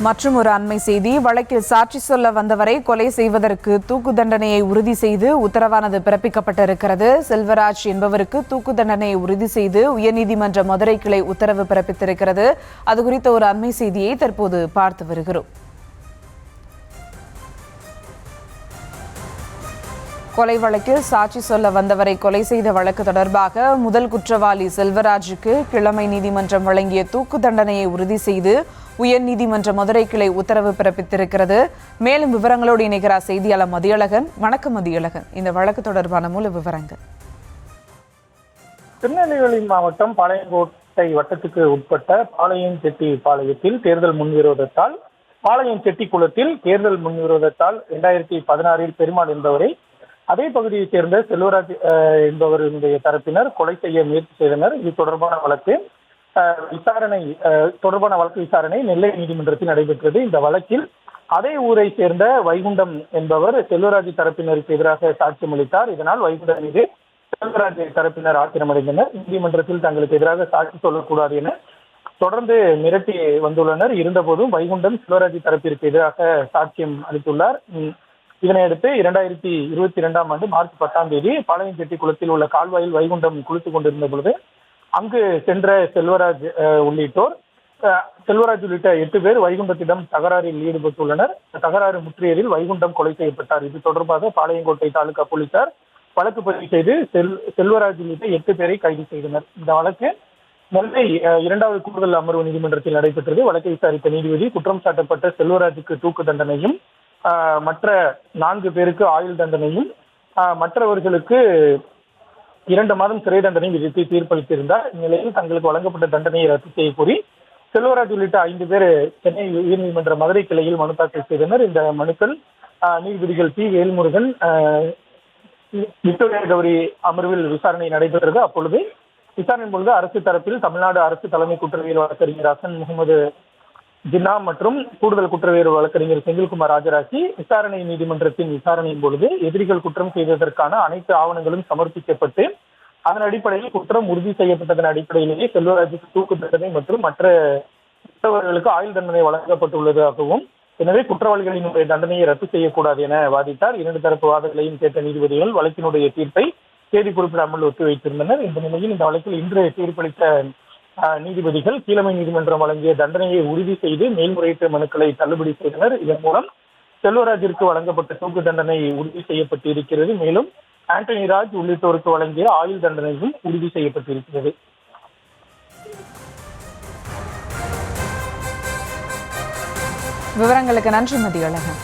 மற்றும் ஒரு அண்மை செய்தி, வழக்கில் சாட்சி சொல்ல வந்தவரை கொலை செய்வதற்கு தூக்கு தண்டனையை உறுதி செய்து உத்தரவானது பிறப்பிக்கப்பட்டிருக்கிறது. செல்வராஜ் என்பவருக்கு தூக்கு தண்டனையை உறுதி செய்து உயர்நீதிமன்ற மதுரை கிளை உத்தரவு பிறப்பித்திருக்கிறது. அது குறித்த ஒரு அண்மை செய்தியை தற்போது பார்த்து வருகிறோம். கொலை வழக்கில் சாட்சி சொல்ல வந்தவரை கொலை செய்த வழக்கு தொடர்பாக முதல் குற்றவாளி செல்வராஜுக்கு கிழமை நீதிமன்றம் வழங்கிய தூக்கு தண்டனையை உறுதி செய்து உயர்நீதிமன்ற மதுரை கிளை உத்தரவு பிறப்பித்திருக்கிறது. மேலும் விவரங்களோடு இணைகிறார் செய்தியாளர் மதியழகன். வணக்கம் மதியழகன், இந்த வழக்கு தொடர்பான மூல விவரங்கள். திருநெல்வேலி மாவட்டம் பாளையங்கோட்டை வட்டத்துக்கு உட்பட்ட பாளையஞ்செட்டிப்பாளையத்தில் தேர்தல் முன்விரோதத்தால் பாளையஞ்செட்டி குளத்தில் தேர்தல் முன்விரோதத்தால் 2016 பெருமாள் என்பவரை அதே பகுதியைச் சேர்ந்த செல்வராஜ் என்பவருடைய தரப்பினர் கொலை செய்ய முயற்சி செய்தனர். இது தொடர்பான வழக்கு விசாரணை நெல்லை நீதிமன்றத்தில் நடைபெற்றது. இந்த வழக்கில் அதே ஊரை சேர்ந்த வைகுண்டம் என்பவர் செல்வராஜ் தரப்பினருக்கு எதிராக சாட்சியம் அளித்தார். இதனால் வைகுண்டம் மீது செல்வராஜ் தரப்பினர் ஆத்திரமடைந்தனர். நீதிமன்றத்தில் தங்களுக்கு எதிராக சாட்சி சொல்லக்கூடாது என தொடர்ந்து மிரட்டி வந்துள்ளனர். இருந்தபோதும் வைகுண்டம் செல்வராஜ் தரப்பிற்கு எதிராக சாட்சியம் அளித்துள்ளார். இதனையடுத்து 2022 மார்ச் 10 பாளையஞ்செட்டி குளத்தில் உள்ள கால்வாயில் வைகுண்டம் குளித்துக் கொண்டிருந்த பொழுது அங்கு சென்ற செல்வராஜ் உள்ளிட்ட 8 பேர் வைகுண்டத்திடம் தகராறில் ஈடுபட்டுள்ளனர். தகராறு முற்றியதில் வைகுண்டம் கொலை செய்யப்பட்டார். இது தொடர்பாக பாளையங்கோட்டை தாலுகா போலீசார் வழக்கு பதிவு செய்து செல்வராஜ் உள்ளிட்ட 8 பேரை கைது செய்தனர். இந்த வழக்கு நெல்லை 2வது கூடுதல் அமர்வு நீதிமன்றத்தில் நடைபெற்றது. வழக்கை விசாரித்த நீதிபதி குற்றம் சாட்டப்பட்ட செல்வராஜுக்கு தூக்கு தண்டனையும் மற்ற 4 பேருக்கு ஆயுள் தண்டனையும் மற்றவர்களுக்கு 2 மாதம் சிறை தண்டனை விதித்து தீர்ப்பளித்திருந்தார். இந்நிலையில் தங்களுக்கு வழங்கப்பட்ட தண்டனையை ரத்து செய்ய கோரி செல்வராஜ் உள்ளிட்ட 5 பேர் சென்னை உயர்நீதிமன்ற மதுரை கிளையில் மனு தாக்கல் செய்தனர். இந்த மனுக்கள் நீதிபதிகள் பி வேல்முருகன், விக்டோரியா கௌரி அமர்வில் விசாரணை நடைபெற்றது. அப்பொழுது விசாரணையின் பொழுது அரசு தரப்பில் தமிழ்நாடு அரசு தலைமை குற்றவியல் வழக்கறிஞர் ஹசன் முகமது ஜின்னா மற்றும் கூடுதல் குற்றவியல் வழக்கறிஞர் செந்தில்குமார் ஆஜராகி விசாரணை நீதிமன்றத்தின் விசாரணையின் பொழுது எதிரிகள் குற்றம் செய்ததற்கான அனைத்து ஆவணங்களும் சமர்ப்பிக்கப்பட்டு அதன் அடிப்படையில் குற்றம் உறுதி செய்யப்பட்டதன் அடிப்படையிலேயே செல்வராஜுக்கு தூக்கு தண்டனை மற்றும் மற்றவர்களுக்கு ஆயுள் தண்டனை வழங்கப்பட்டுள்ளதாகவும், எனவே குற்றவாளிகளினுடைய தண்டனையை ரத்து செய்யக்கூடாது என வாதிட்டார். 2 தரப்பு வாதங்களையும் கேட்ட நீதிபதிகள் வழக்கினுடைய தீர்ப்பை தேதி குறிப்பிடாமல் ஒத்திவைத்திருந்தனர். இந்த நிலையில் இந்த வழக்கில் இன்று தீர்ப்பளித்த நீதிபதிகள் கீழமை நீதிமன்றம் வழங்கிய தண்டனையை உறுதி செய்து மேல்முறையீட்டு மனுக்களை தள்ளுபடி செய்தனர். இதன் மூலம் செல்வராஜிற்கு வழங்கப்பட்ட தூக்கு தண்டனை உறுதி செய்யப்பட்டு இருக்கிறது. மேலும் ஆண்டனி ராஜ் உள்ளிட்டோருக்கு வழங்கிய ஆயுள் தண்டனையும் உறுதி செய்யப்பட்டிருக்கிறது. விவரங்களுக்கு நன்றி மதியழகன்.